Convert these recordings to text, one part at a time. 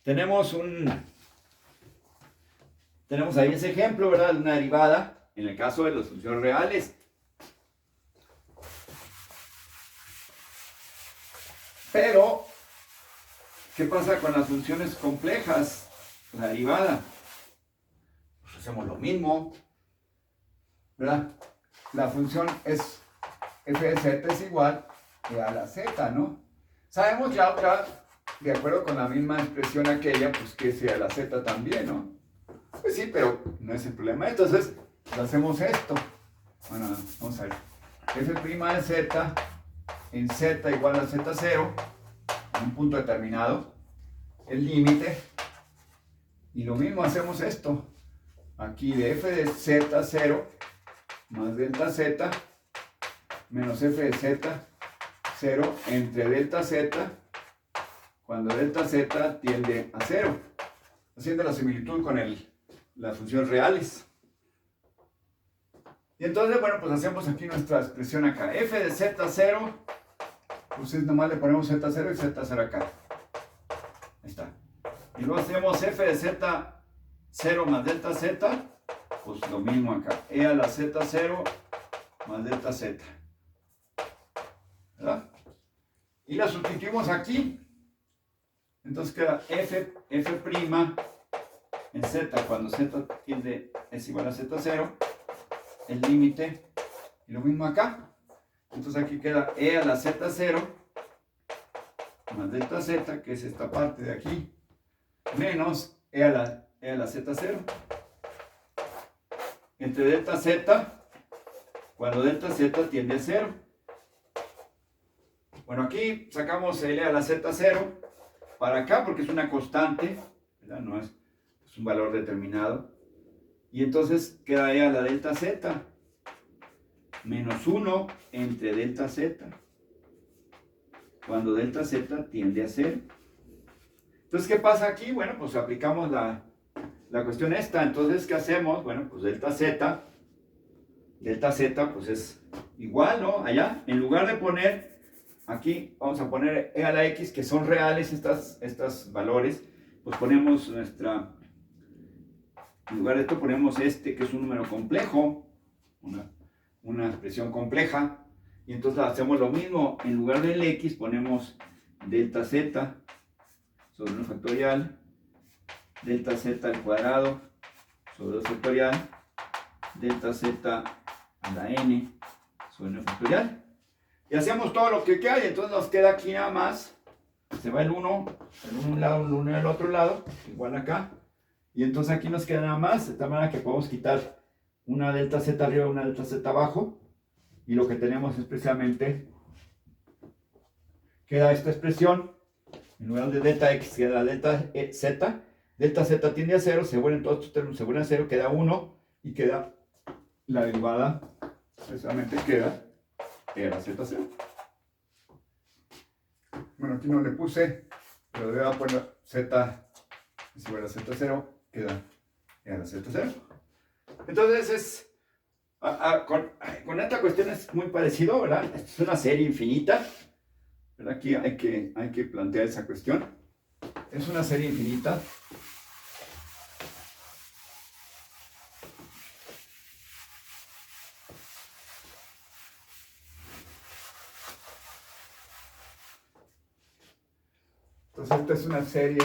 tenemos ahí ese ejemplo, ¿verdad? Una derivada en el caso de las funciones reales. Pero, ¿qué pasa con las funciones complejas? La derivada. Pues hacemos lo mismo, ¿verdad? La función es f de z es igual a la z, ¿no? Sabemos ya, de acuerdo con la misma expresión aquella, pues que sea la z también, ¿no? Pues sí, pero no es el problema. Entonces, hacemos esto. Bueno, vamos a ver. f' de z en z igual a z0, en un punto determinado, el límite. Y lo mismo hacemos esto. Aquí de f de z0 más delta z menos f de z0 entre delta z cuando delta z tiende a 0. Haciendo la similitud con las funciones reales. Y entonces, bueno, pues hacemos aquí nuestra expresión acá. F de z0, pues nomás le ponemos z0 y z0 acá. Ahí está. Y luego hacemos f de z0 más delta z, pues lo mismo acá. E a la z0 más delta z. ¿Verdad? Y la sustituimos aquí. Entonces queda f' en z cuando z es igual a z0, el límite, y lo mismo acá. Entonces aquí queda e a la z0 más delta z, que es esta parte de aquí, menos e a la z0 entre delta z cuando delta z tiende a 0. Bueno, aquí sacamos e a la z0 para acá porque es una constante, ¿verdad? No es un valor determinado. Y entonces queda e a la delta z menos 1 entre delta z cuando delta z tiende a 0. Entonces, ¿qué pasa aquí? Bueno, pues aplicamos la cuestión esta. Entonces, ¿qué hacemos? Bueno, pues delta z pues es igual, ¿no? Allá, en lugar de poner aquí, vamos a poner e a la x, que son reales estos valores, pues ponemos en lugar de esto ponemos este, que es un número complejo, una expresión compleja, y entonces hacemos lo mismo. En lugar del x ponemos delta z sobre 1 factorial, delta z al cuadrado sobre 2 factorial, delta z a la n sobre 1 factorial. Y hacemos todo lo que queda y entonces nos queda aquí nada más. Se va el 1 en un lado, el 1 en el otro lado, igual acá. Y entonces aquí nos queda nada más, de tal manera que podemos quitar una delta z arriba y una delta z abajo. Y lo que tenemos es precisamente, queda esta expresión, en lugar de delta x queda delta z. Delta z tiende a 0, se vuelven todos estos términos, se vuelven a 0, queda 1 y queda la derivada, precisamente queda e a la z0. Bueno, aquí no le puse, pero le voy a poner z es igual a z0, queda e a la z0. Entonces con esta cuestión es muy parecido, ¿verdad? Esta es una serie infinita, ¿verdad? Aquí hay que plantear esa cuestión. Es una serie infinita. Entonces esta es una serie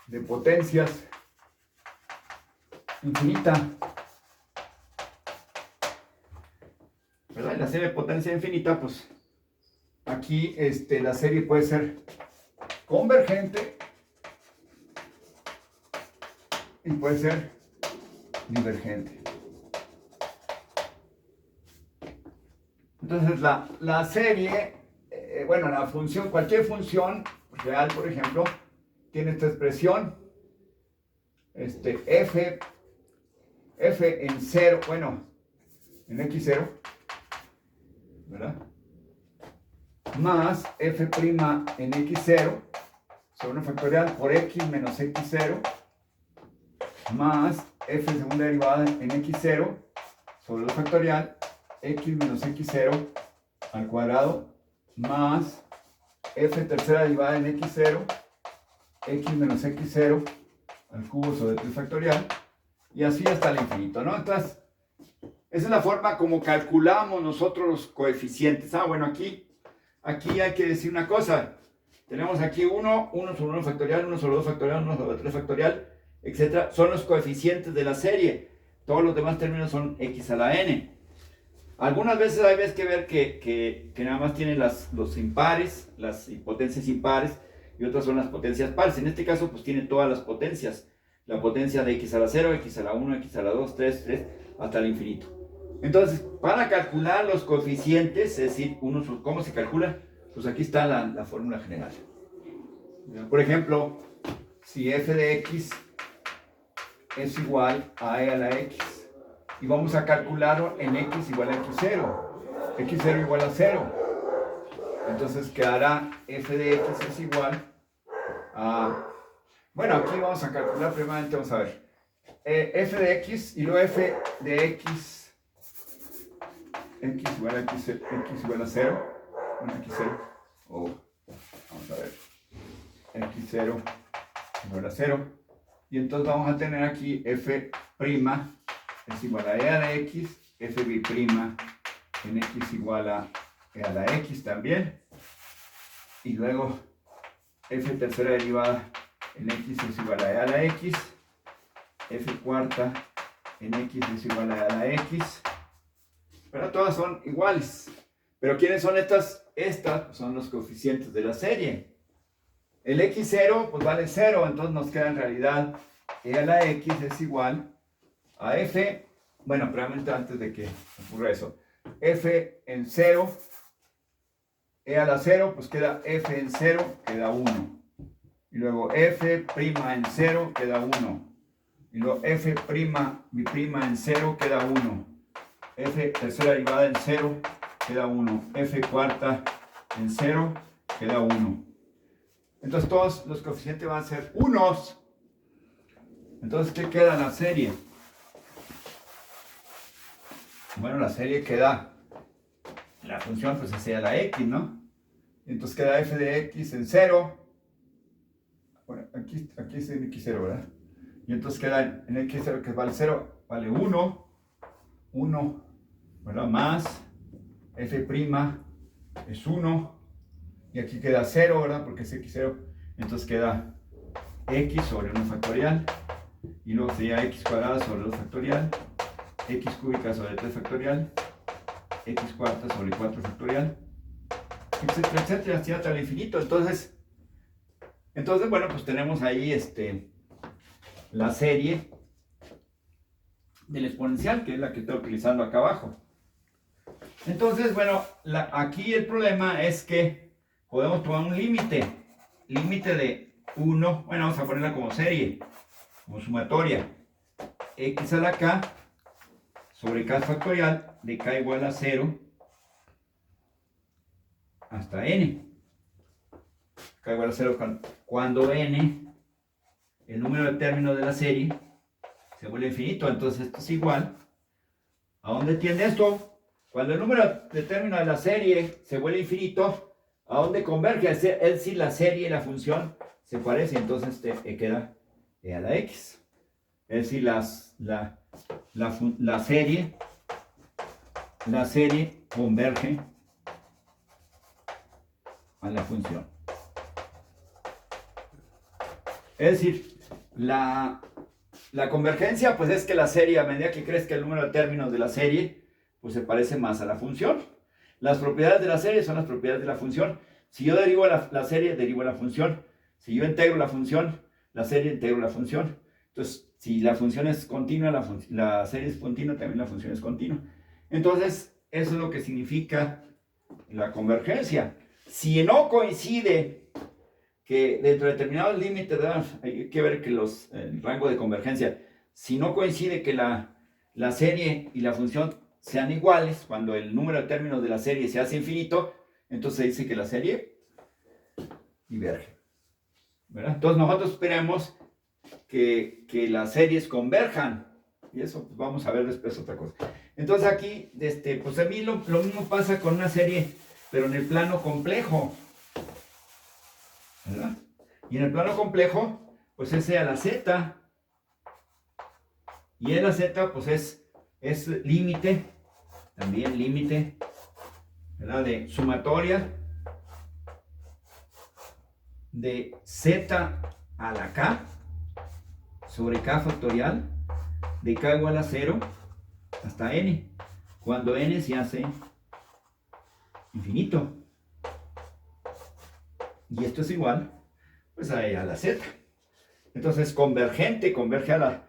de potencias infinita, ¿verdad? En la serie de potencia infinita, pues aquí la serie puede ser convergente y puede ser divergente. Entonces la serie, bueno, la función, cualquier función real, por ejemplo, tiene esta expresión, f en 0, bueno, en x0, ¿verdad? Más f' en x0 sobre 1 factorial por x menos x0 más f segunda derivada en x0 sobre 2 factorial x menos x0 al cuadrado más f tercera derivada en x0 x menos x0 al cubo sobre 3 factorial, y así hasta el infinito, ¿no? Entonces, esa es la forma como calculamos nosotros los coeficientes. Bueno, aquí hay que decir una cosa. Tenemos aquí 1 sobre 1 factorial, 1 sobre 2 factorial, 1 sobre 3 factorial, etc. Son los coeficientes de la serie. Todos los demás términos son x a la n. Algunas veces hay que ver que nada más tienen los impares, las potencias impares, y otras son las potencias pares. En este caso, pues tiene todas las potencias. La potencia de x a la 0, x a la 1, x a la 2, 3, hasta el infinito. Entonces, para calcular los coeficientes, es decir, ¿cómo se calcula? Pues aquí está la fórmula general. Por ejemplo, si f de x es igual a e a la x, y vamos a calcularlo en x igual a x0, x0 igual a 0, entonces quedará f de x es igual a... Bueno, aquí vamos a calcular primeramente, vamos a ver, f de x y luego f de x igual a x igual a 0, bueno, x0, vamos a ver, x0 igual a 0, y entonces vamos a tener aquí f' es igual a e a la x, f b' en x igual a e a la x también, y luego f tercera derivada en x es igual a e a la x, f cuarta en x es igual a e a la x, pero todas son iguales. Pero ¿quiénes son estas? Estas son los coeficientes de la serie. El x0 pues vale 0, entonces nos queda en realidad e a la x es igual a f, bueno, previamente antes de que ocurra eso, f en 0, e a la 0, pues queda f en 0, queda 1. Y luego f' en 0 queda 1. Y luego f' b' en 0 queda 1. F tercera derivada en 0 queda 1. F cuarta en 0 queda 1. Entonces todos los coeficientes van a ser unos. Entonces, ¿qué queda en la serie? Bueno, la serie queda, la función pues es e a la x, ¿no? Entonces queda f de x en 0. Bueno, aquí es en x0, ¿verdad? Y entonces queda en x0 que vale 0, vale 1, ¿verdad? Más f' es 1, y aquí queda 0, ¿verdad? Porque es x0, entonces queda x sobre 1 factorial, y luego sería x cuadrada sobre 2 factorial, x cúbica sobre 3 factorial, x cuarta sobre 4 factorial, etcétera, etcétera, hasta el infinito. Entonces, bueno, pues tenemos ahí la serie del exponencial, que es la que estoy utilizando acá abajo. Entonces, bueno, aquí el problema es que podemos tomar un límite de 1, bueno, vamos a ponerla como serie, como sumatoria, x a la k sobre k factorial de k igual a 0 hasta n. K igual a 0 cuando n, el número de términos de la serie, se vuelve infinito. Entonces esto es igual. ¿A dónde tiende esto? Cuando el número de términos de la serie se vuelve infinito, ¿a dónde converge? Es decir, la serie y la función se parecen. Entonces queda e a la x. Es decir, la serie converge a la función. Es decir, la convergencia pues es que la serie, a medida que crezca el número de términos de la serie, pues se parece más a la función. Las propiedades de la serie son las propiedades de la función. Si yo derivo la serie, derivo la función. Si yo integro la función, la serie integro la función. Entonces, si la función es continua, la serie es continua, también la función es continua. Entonces, eso es lo que significa la convergencia. Si no coincide que dentro de determinados límites, hay que ver que el rango de convergencia, si no coincide que la serie y la función sean iguales, cuando el número de términos de la serie se hace infinito, entonces se dice que la serie diverge, ¿verdad? Entonces nosotros esperamos que las series converjan, y eso pues, vamos a ver después otra cosa. Entonces aquí, pues a mí lo mismo pasa con una serie, pero en el plano complejo, ¿verdad? Y en el plano complejo, pues es E a la Z. Y E a la Z, pues es límite, también límite, ¿verdad? De sumatoria de Z a la K sobre K factorial de K igual a 0 hasta N, cuando N se hace infinito. Y esto es igual, pues a E a la Z. Entonces, convergente, converge al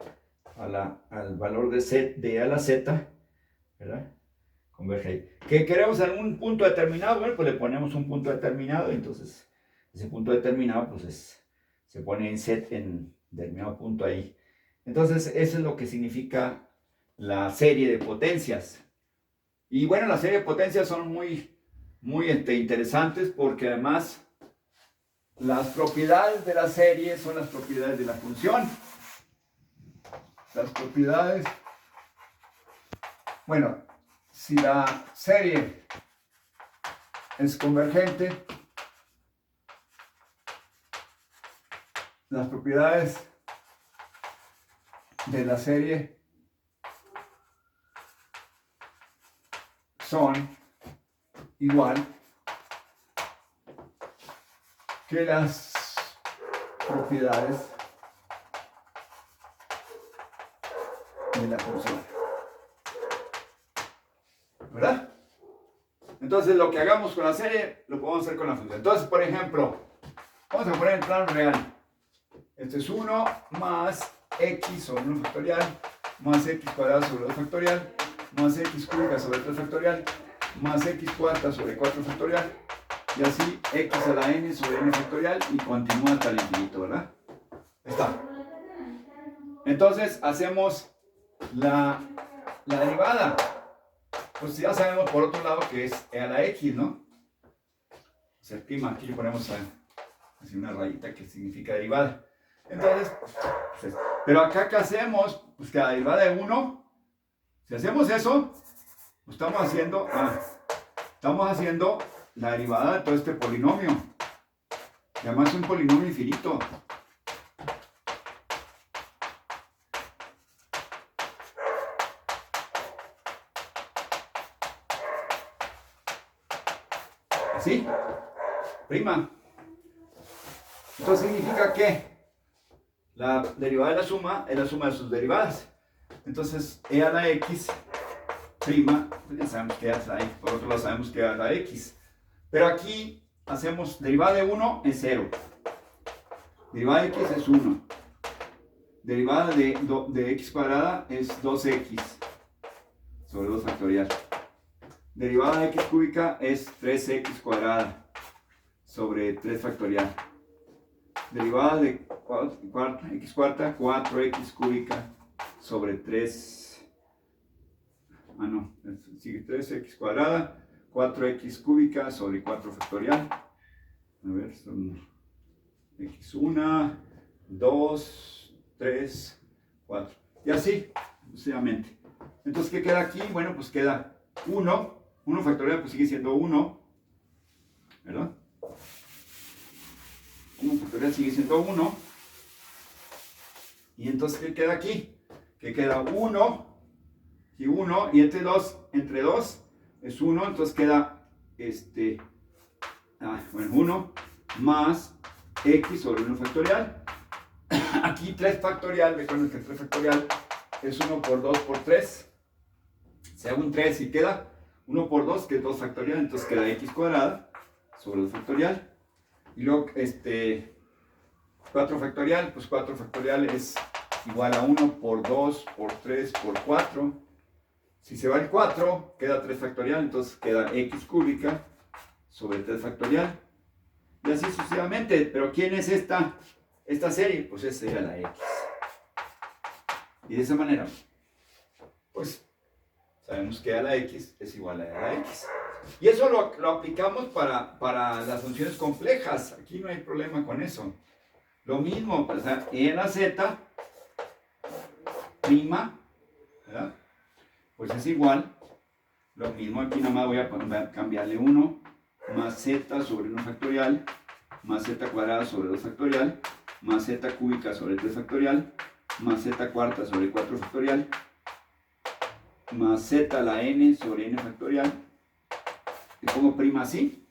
valor de E a la Z, ¿verdad? Converge ahí. ¿Qué queremos en un punto determinado? Bueno, pues le ponemos un punto determinado, entonces ese punto determinado, pues se pone en set en determinado punto ahí. Entonces, eso es lo que significa la serie de potencias. Y bueno, la serie de potencias son muy interesantes porque además las propiedades de la serie son las propiedades de la función. Las propiedades, bueno, si la serie es convergente, las propiedades de la serie son igual que las propiedades de la función, ¿verdad? Entonces lo que hagamos con la serie lo podemos hacer con la función. Entonces, por ejemplo, vamos a poner en plano real. Este es 1 más x sobre 1 factorial más x cuadrado sobre 2 factorial más x cúbica sobre 3 factorial más x cuarta sobre 4 factorial y así x a la n sobre n factorial y continúa hasta el infinito, ¿verdad? Ahí está. Entonces hacemos la derivada. Pues ya sabemos por otro lado que es e a la x, ¿no? Se estima, aquí le ponemos así una rayita que significa derivada. Entonces, pues, pero acá ¿qué hacemos? Pues que la derivada de 1, si hacemos eso, pues estamos haciendo la derivada de todo este polinomio. Y además es un polinomio infinito. ¿Sí? Prima. Entonces significa que la derivada de la suma es la suma de sus derivadas. Entonces, e a la x prima, pues ya sabemos que e a la x, por otro lado sabemos que e a la x. Pero aquí hacemos derivada de 1 es 0. Derivada de x es 1. Derivada de x cuadrada es 2x sobre 2 factorial. Derivada de x cúbica es 3x cuadrada sobre 3 factorial. Derivada de x cuarta, 4x cúbica sobre 3. Sigue 3x cuadrada, 4x cúbica sobre 4 factorial. A ver, son x1, 2, 3, 4. Y así, sucesivamente. Entonces, ¿qué queda aquí? Bueno, pues queda 1. 1 factorial pues sigue siendo 1, ¿verdad? 1 factorial sigue siendo 1. Y entonces, ¿qué queda aquí? Que queda 1 y 1. Y entre 2 es 1. Entonces queda 1 más x sobre 1 factorial. Aquí 3 factorial. Recuerden que 3 factorial es 1 por 2 por 3. Se hace un 3 y queda 1 por 2, que es 2 factorial. Entonces queda x cuadrada sobre 2 factorial. Y luego 4 factorial, pues 4 factorial es igual a 1 por 2 por 3 por 4. Si se va el 4, queda 3 factorial, entonces queda x cúbica sobre 3 factorial. Y así sucesivamente. Pero ¿quién es esta serie? Pues es e a la x. Y de esa manera, pues sabemos que e a la x es igual a e a la x. Y eso lo aplicamos para las funciones complejas. Aquí no hay problema con eso. Lo mismo, pues, e a la z prima, ¿verdad? Pues es igual. Lo mismo aquí nada más voy a cambiarle 1 más z sobre 1 factorial más z cuadrada sobre 2 factorial, más z cúbica sobre 3 factorial, más z cuarta sobre 4 factorial, más z a la n sobre n factorial. Y pongo prima así.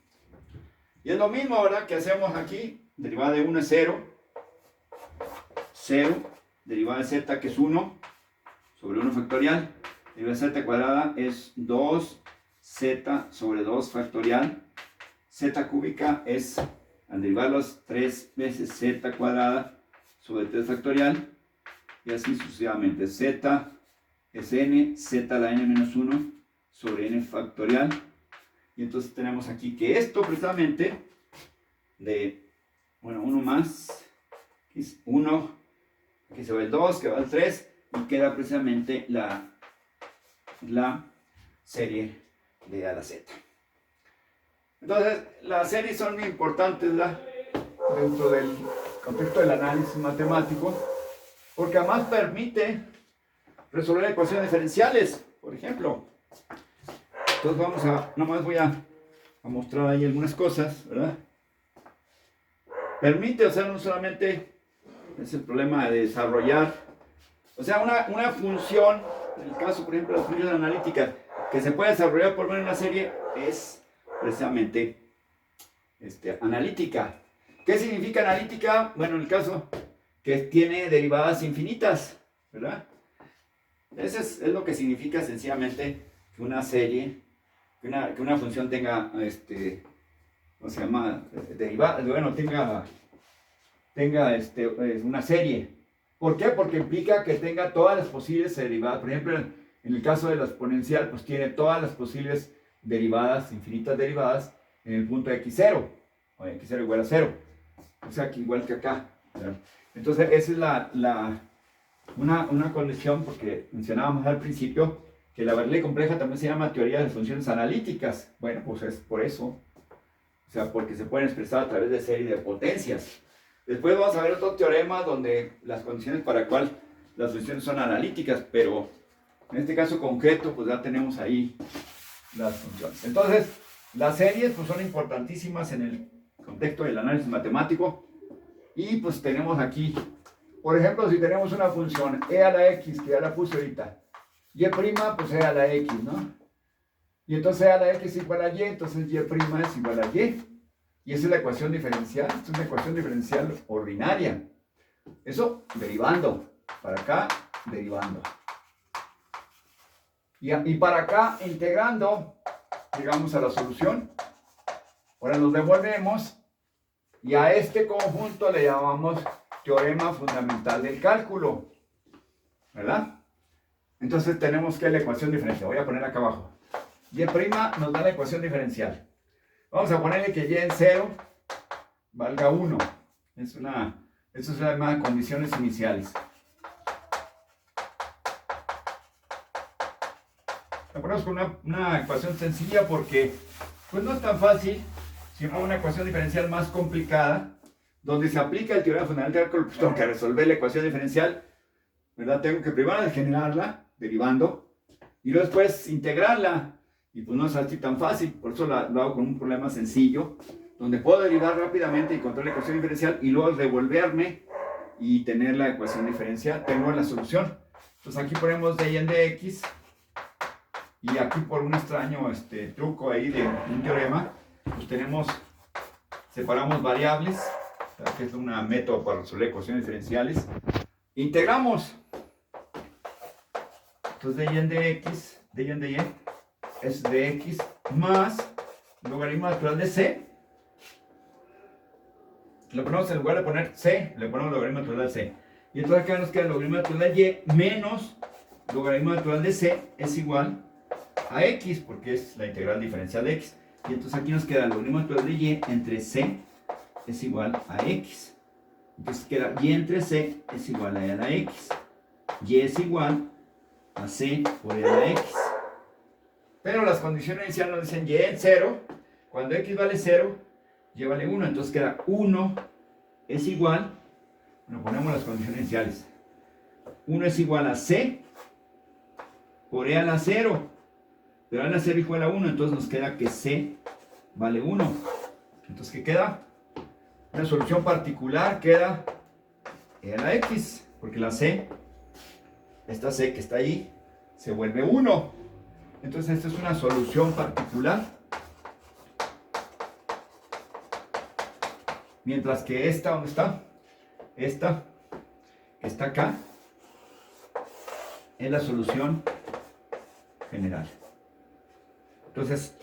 Y es lo mismo, ¿verdad?, que hacemos aquí. Derivada de 1 es 0. 0. Derivada de z, que es 1, sobre 1 factorial. Derivada de z cuadrada es 2z sobre 2 factorial. Z cúbica es, al derivarlos, 3 veces z cuadrada sobre 3 factorial. Y así sucesivamente. Z es n, z a la n menos 1 sobre n factorial. Y entonces tenemos aquí que esto precisamente de, bueno, 1 más, aquí es 1, aquí se va el 2, que va el 3, y queda precisamente la serie de A a la Z. Entonces, las series son muy importantes, ¿verdad?, dentro del contexto del análisis matemático, porque además permite resolver ecuaciones diferenciales, por ejemplo. Entonces vamos a, nomás voy a mostrar ahí algunas cosas, ¿verdad? Permite, o sea, no solamente es el problema de desarrollar, o sea, una función, en el caso, por ejemplo, de las funciones analíticas, que se puede desarrollar por medio de una serie, es precisamente analítica. ¿Qué significa analítica? Bueno, en el caso que tiene derivadas infinitas, ¿verdad? Eso es lo que significa sencillamente que una serie, que una función tenga, ¿cómo se llama? Derivada, bueno, tenga una serie. ¿Por qué? Porque implica que tenga todas las posibles derivadas. Por ejemplo, en el caso de la exponencial, pues tiene todas las posibles derivadas, infinitas derivadas, en el punto x0, o x0 igual a 0. O sea, que igual que acá, ¿verdad? Entonces, esa es una condición, porque mencionábamos al principio que la variable compleja también se llama teoría de funciones analíticas. Bueno, pues es por eso. O sea, porque se pueden expresar a través de serie de potencias. Después vamos a ver otro teorema donde las condiciones para cual las funciones son analíticas, pero en este caso concreto, pues ya tenemos ahí las funciones. Entonces, las series pues son importantísimas en el contexto del análisis matemático. Y pues tenemos aquí, por ejemplo, si tenemos una función e a la x, que ya la puse ahorita, y' pues e a la x, ¿no? Y entonces e a la x es igual a y, entonces y' es igual a y. Y esa es la ecuación diferencial. Esta es una ecuación diferencial ordinaria. Eso derivando. Para acá, derivando. Y para acá, integrando, llegamos a la solución. Ahora nos devolvemos. Y a este conjunto le llamamos teorema fundamental del cálculo. ¿Verdad? Entonces tenemos que la ecuación diferencial. Voy a poner acá abajo. Y' nos da la ecuación diferencial. Vamos a ponerle que y en 0 valga 1. Eso se llama condiciones iniciales. La ponemos con una ecuación sencilla porque pues no es tan fácil. Si pongo una ecuación diferencial más complicada, donde se aplica el teorema fundamental del cálculo, pues tengo que resolver la ecuación diferencial, ¿verdad? Tengo que primero generarla, derivando, y luego después integrarla. Y pues no es así tan fácil, por eso lo hago con un problema sencillo, donde puedo derivar rápidamente y encontrar la ecuación diferencial y luego devolverme y tener la ecuación diferencial, tengo la solución. Entonces aquí ponemos dy en dx, y aquí por un extraño truco ahí de un teorema, pues separamos variables, que es un método para resolver ecuaciones diferenciales, integramos. Entonces dy en dx, dy en dy, es dx más logaritmo natural de c. Lo ponemos en lugar de poner c, le ponemos logaritmo natural de c. Y entonces acá nos queda el logaritmo natural de y menos logaritmo natural de c es igual a x, porque es la integral diferencial de x. Y entonces aquí nos queda el logaritmo natural de y entre c es igual a x. Entonces queda y entre c es igual a la x. Y es igual a c por e a la x. Pero las condiciones iniciales nos dicen y en 0, cuando x vale 0, y vale 1, entonces queda 1 es igual, bueno, ponemos las condiciones iniciales, 1 es igual a c por e a la 0, pero e a la 0 igual a 1, entonces nos queda que c vale 1. Entonces, ¿qué queda? una solución particular queda e a la x, porque la c, esta c que está ahí, se vuelve 1. Entonces esta es una solución particular. Mientras que esta, ¿dónde está? Esta, que está acá, es la solución general. Entonces,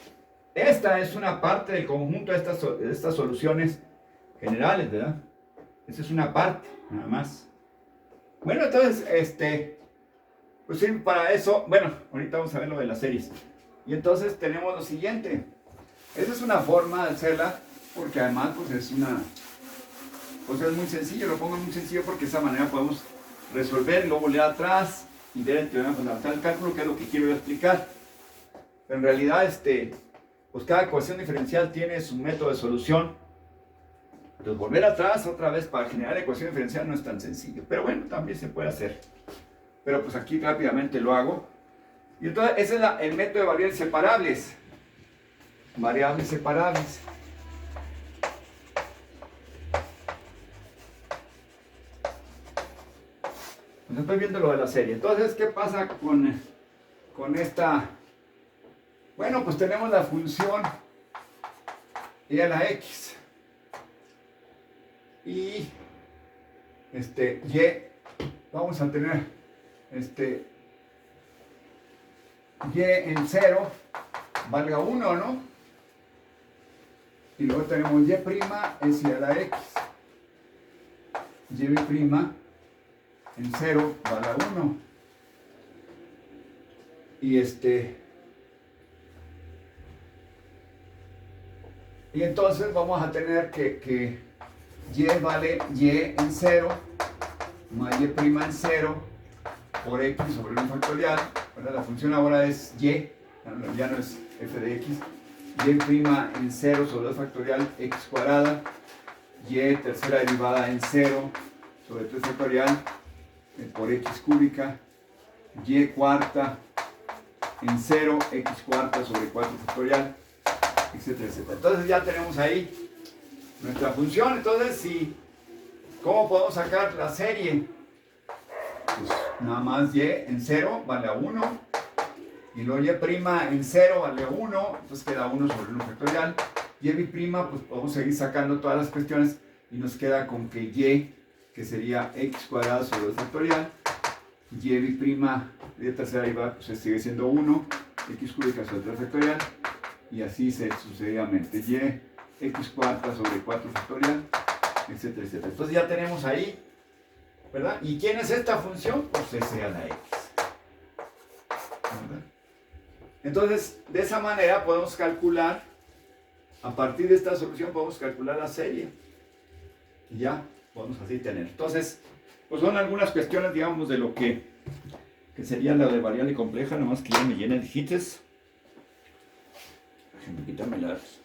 esta es una parte del conjunto de estas soluciones generales, ¿verdad? Esa es una parte, nada más. Bueno, entonces, pues sí, para eso, bueno, ahorita vamos a ver lo de las series. Y entonces tenemos lo siguiente. Esa es una forma de hacerla, porque además, pues es es muy sencillo, lo pongo muy sencillo porque de esa manera podemos resolver, luego volver atrás y ver el teorema fundamental del cálculo, que es lo que quiero explicar. Pero en realidad, pues cada ecuación diferencial tiene su método de solución. Entonces volver atrás otra vez para generar la ecuación diferencial no es tan sencillo, pero bueno, también se puede hacer. Pero pues aquí rápidamente lo hago. Y entonces ese es el método de variables separables. Variables separables. Pues estoy viendo lo de la serie. Entonces, ¿qué pasa con esta? Bueno, pues tenemos la función e a la x. Y y vamos a tener y en 0 valga 1, ¿no? Y luego tenemos y' es y a la x. Y' en 0 valga 1. Y y entonces vamos a tener que y vale y en 0 más y' en 0 por x sobre 1 factorial. ¿Verdad? La función ahora es y, ya no es f de x. Y' en 0 sobre 2 factorial x cuadrada. Y tercera derivada en 0 sobre 3 factorial por x cúbica. Y cuarta en 0, x cuarta sobre 4 factorial, etcétera, etcétera. Entonces ya tenemos ahí nuestra función. Entonces, ¿cómo podemos sacar la serie? Pues nada más y en 0 vale a 1. Y luego y' en 0 vale a 1. Entonces queda 1 sobre 1 factorial. Y mi prima, pues podemos seguir sacando todas las cuestiones. Y nos queda con que y, que sería x cuadrado sobre 2 factorial. Y mi prima de tercera derivada, pues sigue siendo 1. X cúbica sobre 3 factorial. Y así sucesivamente. Y x cuarta sobre 4 factorial, etcétera, etcétera. Entonces ya tenemos ahí, ¿verdad? ¿Y quién es esta función? Pues es e a la x. ¿Verdad? Entonces, de esa manera podemos calcular, a partir de esta solución podemos calcular la serie. Y ya podemos así tener. Entonces, pues son algunas cuestiones, digamos, de lo que sería la de variable compleja, nomás que ya me llene de hites. Déjenme quitarme las